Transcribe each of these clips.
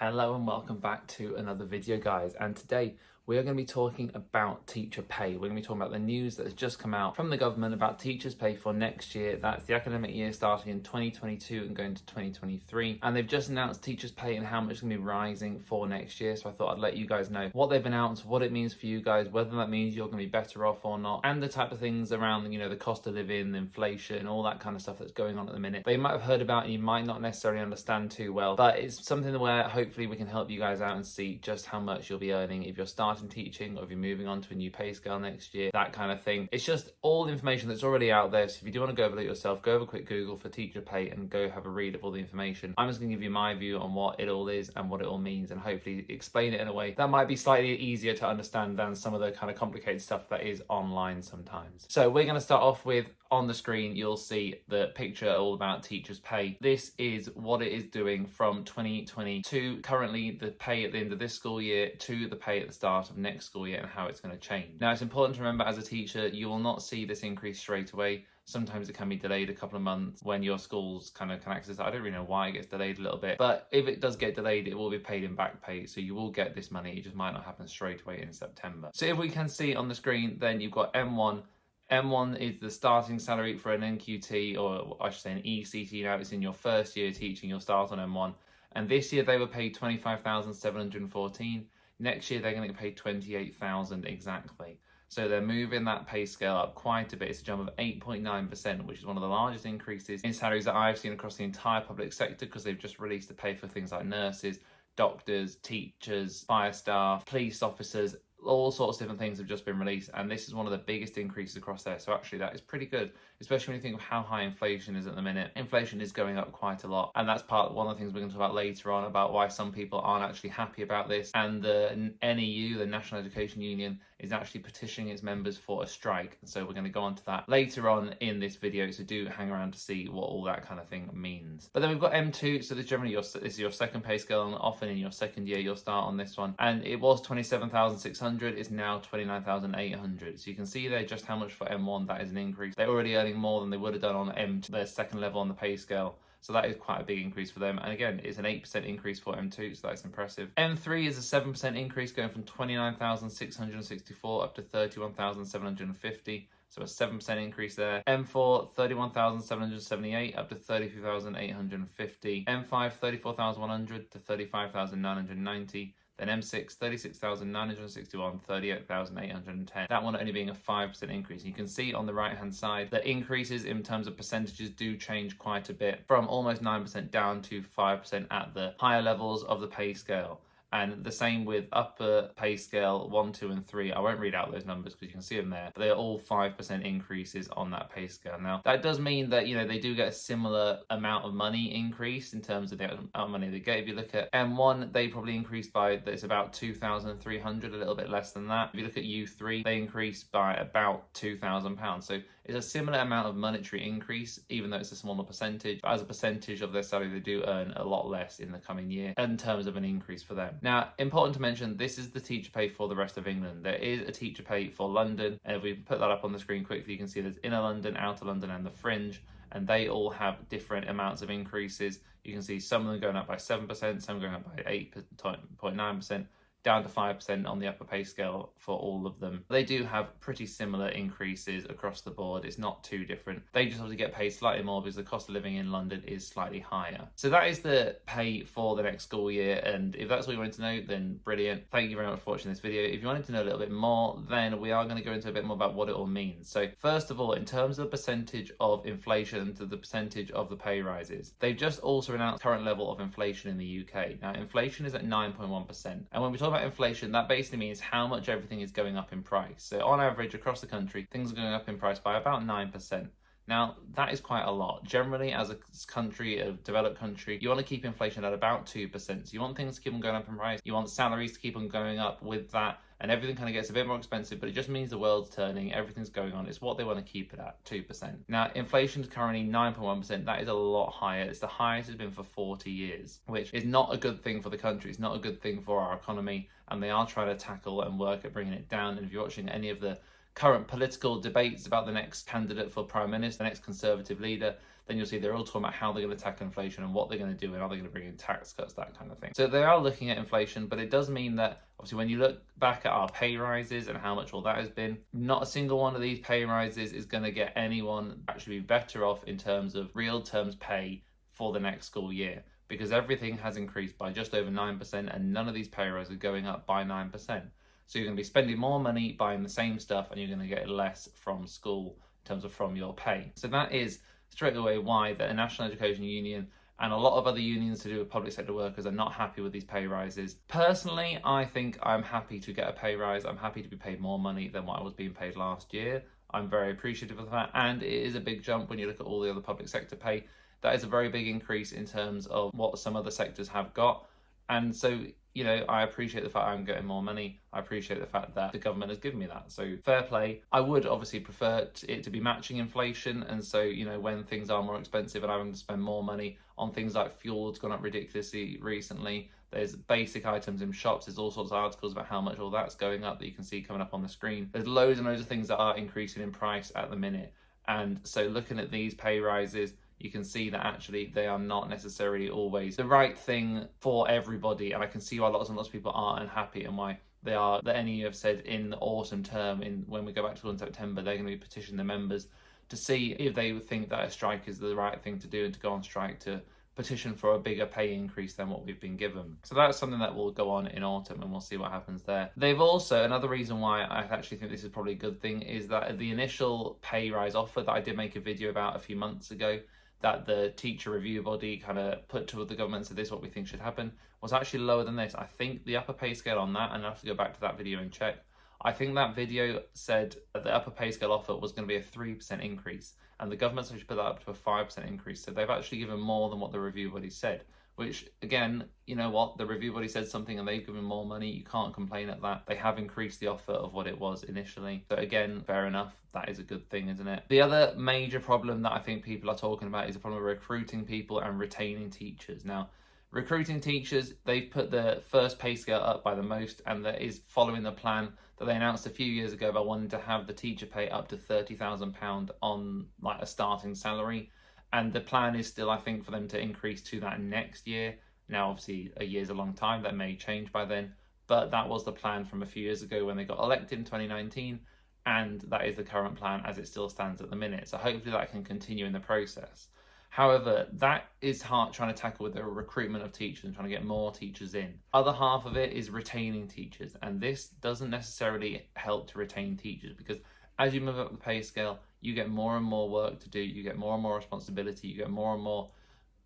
Hello and welcome back to another video, guys, and today we are going to be talking about teacher pay. We're going to be talking about the news that has just come out from the government about teachers' pay for next year. That's the academic year starting in 2022 and going to 2023, and they've just announced teachers' pay and how much is going to be rising for next year. So I thought I'd let you guys know what they've announced, what it means for you guys, whether that means you're going to be better off or not, and the type of things around, the cost of living, inflation, all that kind of stuff that's going on at the minute that you might have heard about and you might not necessarily understand too well, but it's something where hopefully we can help you guys out and see just how much you'll be earning if you're starting teaching or if you're moving on to a new pay scale next year, that kind of thing. It's just all the information that's already out there. So if you do want to go over it yourself, go over a quick Google for teacher pay and go have a read of all the information. I'm just going to give you my view on what it all is and what it all means, and hopefully explain it in a way that might be slightly easier to understand than some of the kind of complicated stuff that is online sometimes. So we're going to start off with, on the screen you'll see the picture all about teachers pay. This is what it is doing from 2022, currently the pay at the end of this school year to the pay at the start of next school year, and how it's going to change. Now, it's important to remember, as a teacher, you will not see this increase straight away. Sometimes it can be delayed a couple of months when your schools kind of can access it. I don't really know why it gets delayed a little bit, but if it does get delayed, it will be paid in back pay. So you will get this money. It just might not happen straight away in September. So if we can see on the screen, then you've got M1. M1 is the starting salary for an NQT, or I should say an ECT now. It's in your first year teaching, you'll start on M1. And this year they were paid 25,714. Next year they're going to get paid 28,000 exactly. So they're moving that pay scale up quite a bit. It's a jump of 8.9%, which is one of the largest increases in salaries that I've seen across the entire public sector, because they've just released the pay for things like nurses, doctors, teachers, fire staff, police officers. All sorts of different things have just been released, and this is one of the biggest increases across there. So actually that is pretty good, especially when you think of how high inflation is at the minute. Inflation is going up quite a lot, and that's one of the things we're going to talk about later on, about why some people aren't actually happy about this. And the NEU, the National Education Union, is actually petitioning its members for a strike. So we're going to go on to that later on in this video, so do hang around to see what all that kind of thing means. But then we've got M2, so this this is your second pay scale, and often in your second year you'll start on this one, and it was 27,600. Is now 29,800. So you can see there just how much for M1 that is an increase. They're already earning more than they would have done on M2, their second level on the pay scale. So that is quite a big increase for them. And again, it's an 8% increase for M2, so that's impressive. M3 is a 7% increase, going from 29,664 up to 31,750. So a 7% increase there. M4, 31,778 up to 33,850. M5, 34,100 to 35,990. Then M6, 36,961, 38,810. That one only being a 5% increase. You can see on the right-hand side that increases in terms of percentages do change quite a bit, from almost 9% down to 5% at the higher levels of the pay scale. And the same with upper pay scale 1, 2, and 3. I won't read out those numbers because you can see them there, but they are all 5% increases on that pay scale. Now, that does mean that, they do get a similar amount of money increase in terms of the amount of money they get. If you look at M1, they probably increased by, it's about 2,300, a little bit less than that. If you look at U3, they increased by about £2,000. So it's a similar amount of monetary increase, even though it's a smaller percentage. But as a percentage of their salary, they do earn a lot less in the coming year in terms of an increase for them. Now, important to mention, this is the teacher pay for the rest of England. There is a teacher pay for London, and if we put that up on the screen quickly, you can see there's Inner London, Outer London, and the Fringe, and they all have different amounts of increases. You can see some of them going up by 7%, some going up by 8.9%, down to 5% on the upper pay scale for all of them. They do have pretty similar increases across the board. It's not too different. They just have to get paid slightly more because the cost of living in London is slightly higher. So that is the pay for the next school year, and if that's what you wanted to know, then brilliant. Thank you very much for watching this video. If you wanted to know a little bit more, then we are going to go into a bit more about what it all means. So first of all, in terms of the percentage of inflation to the percentage of the pay rises, they've just also announced current level of inflation in the UK. Now, inflation is at 9.1%, and when we talk about inflation, that basically means how much everything is going up in price. So on average across the country, things are going up in price by about 9%. Now, that is quite a lot. Generally, as a country, a developed country, you want to keep inflation at about 2%. So you want things to keep on going up in price. You want salaries to keep on going up with that, and everything kind of gets a bit more expensive, but it just means the world's turning, everything's going on. It's what they want to keep it at, 2%. Now, inflation is currently 9.1%. That is a lot higher. It's the highest it's been for 40 years, which is not a good thing for the country. It's not a good thing for our economy, and they are trying to tackle and work at bringing it down. And if you're watching any of the current political debates about the next candidate for Prime Minister, the next Conservative leader, then you'll see they're all talking about how they're going to tackle inflation and what they're going to do and are they going to bring in tax cuts, that kind of thing. So they are looking at inflation, but it does mean that obviously when you look back at our pay rises and how much all that has been, not a single one of these pay rises is going to get anyone actually better off in terms of real terms pay for the next school year, because everything has increased by just over 9% and none of these pay rises are going up by 9%. So you're going to be spending more money buying the same stuff and you're going to get less from school in terms of from your pay. So that is straight away why the National Education Union and a lot of other unions to do with public sector workers are not happy with these pay rises. Personally, I think I'm happy to get a pay rise. I'm happy to be paid more money than what I was being paid last year. I'm very appreciative of that, and it is a big jump when you look at all the other public sector pay. That is a very big increase in terms of what some other sectors have got. And so, you know, I appreciate the fact I'm getting more money. I appreciate the fact that the government has given me that. So fair play. I would obviously prefer it to be matching inflation. And so, you know, when things are more expensive and I'm having to spend more money on things like fuel, it's gone up ridiculously recently. There's basic items in shops. There's all sorts of articles about how much all that's going up that you can see coming up on the screen. There's loads and loads of things that are increasing in price at the minute. And so looking at these pay rises, you can see that actually they are not necessarily always the right thing for everybody. And I can see why lots and lots of people are unhappy and why they are. The NEU have said in the autumn term, when we go back to school in September, they're going to be petitioning the members to see if they think that a strike is the right thing to do and to go on strike to petition for a bigger pay increase than what we've been given. So that's something that will go on in autumn and we'll see what happens there. They've also, another reason why I actually think this is probably a good thing is that the initial pay rise offer that I did make a video about a few months ago, that the teacher review body kind of put to the government, so this is what we think should happen, was actually lower than this. I think the upper pay scale on that, and I have to go back to that video and check, I think that video said that the upper pay scale offer was going to be a 3% increase, and the government's actually put that up to a 5% increase. So they've actually given more than what the review body said, which again, you know what, the review body said something and they've given more money. You can't complain at that. They have increased the offer of what it was initially. So again, fair enough. That is a good thing, isn't it? The other major problem that I think people are talking about is the problem of recruiting people and retaining teachers. Now, recruiting teachers, they've put the first pay scale up by the most, and that is following the plan that they announced a few years ago about wanting to have the teacher pay up to £30,000 on like a starting salary. And the plan is still, I think, for them to increase to that next year. Now, obviously, a year's a long time. That may change by then. But that was the plan from a few years ago when they got elected in 2019. And that is the current plan as it still stands at the minute. So hopefully that can continue in the process. However, that is hard trying to tackle with the recruitment of teachers and trying to get more teachers in. Other half of it is retaining teachers. And this doesn't necessarily help to retain teachers, because as you move up the pay scale, you get more and more work to do, you get more and more responsibility, you get more and more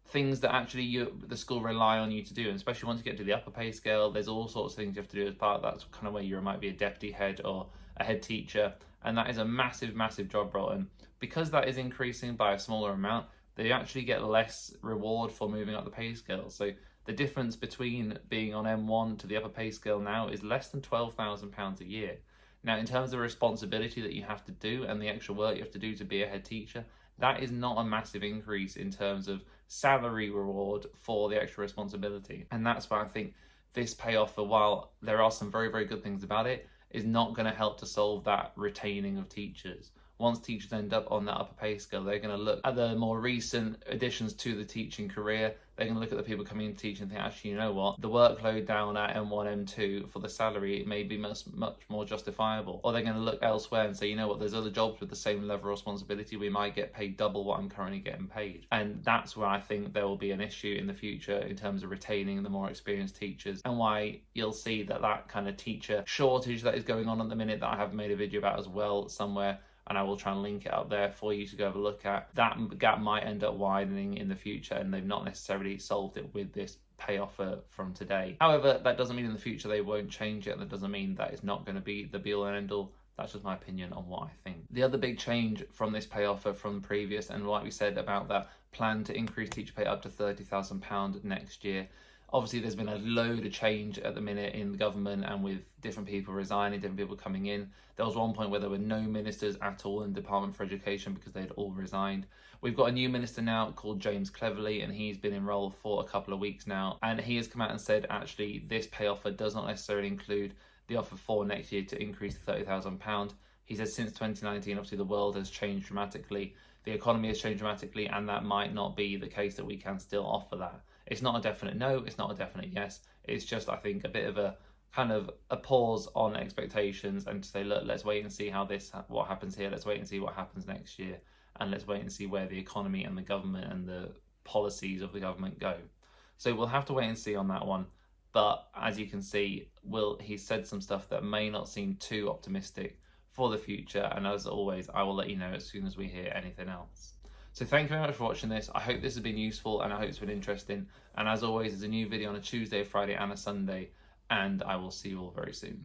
things that actually the school rely on you to do. And especially once you get to the upper pay scale, there's all sorts of things you have to do as part of that. That's kind of where you might be a deputy head or a head teacher. And that is a massive, massive job role. And because that is increasing by a smaller amount, they actually get less reward for moving up the pay scale. So the difference between being on M1 to the upper pay scale now is less than £12,000 a year. Now, in terms of the responsibility that you have to do and the extra work you have to do to be a head teacher, that is not a massive increase in terms of salary reward for the extra responsibility. And that's why I think this pay offer, while there are some very, very good things about it, is not going to help to solve that retaining of teachers. Once teachers end up on that upper pay scale, they're going to look at the more recent additions to the teaching career. They're going to look at the people coming in to teach and think, actually, you know what? The workload down at M1, M2 for the salary may be much more justifiable. Or they're going to look elsewhere and say, you know what? There's other jobs with the same level of responsibility. We might get paid double what I'm currently getting paid. And that's where I think there will be an issue in the future in terms of retaining the more experienced teachers, and why you'll see that kind of teacher shortage that is going on at the minute, that I have made a video about as well somewhere, and I will try and link it up there for you to go have a look at. That gap might end up widening in the future, and they've not necessarily solved it with this pay offer from today. However, that doesn't mean in the future they won't change it, and that doesn't mean that it's not going to be the be all and end all. That's just my opinion on what I think. The other big change from this pay offer from previous, and like we said about that plan to increase teacher pay up to £30,000 next year, obviously there's been a load of change at the minute in the government, and with different people resigning, different people coming in. There was one point where there were no ministers at all in the Department for Education because they'd all resigned. We've got a new minister now called James Cleverly, and he's been enrolled for a couple of weeks now. And he has come out and said, actually, this pay offer does not necessarily include the offer for next year to increase to £30,000. He says since 2019, obviously the world has changed dramatically, the economy has changed dramatically, and that might not be the case that we can still offer that. It's not a definite no, it's not a definite yes. It's just, I think, a bit of a kind of a pause on expectations and to say, look, let's wait and see what happens here. Let's wait and see what happens next year. And let's wait and see where the economy and the government and the policies of the government go. So we'll have to wait and see on that one. But as you can see, he's said some stuff that may not seem too optimistic for the future. And as always, I will let you know as soon as we hear anything else. So thank you very much for watching this. I hope this has been useful and I hope it's been interesting. And as always, there's a new video on a Tuesday, a Friday and a Sunday. And I will see you all very soon.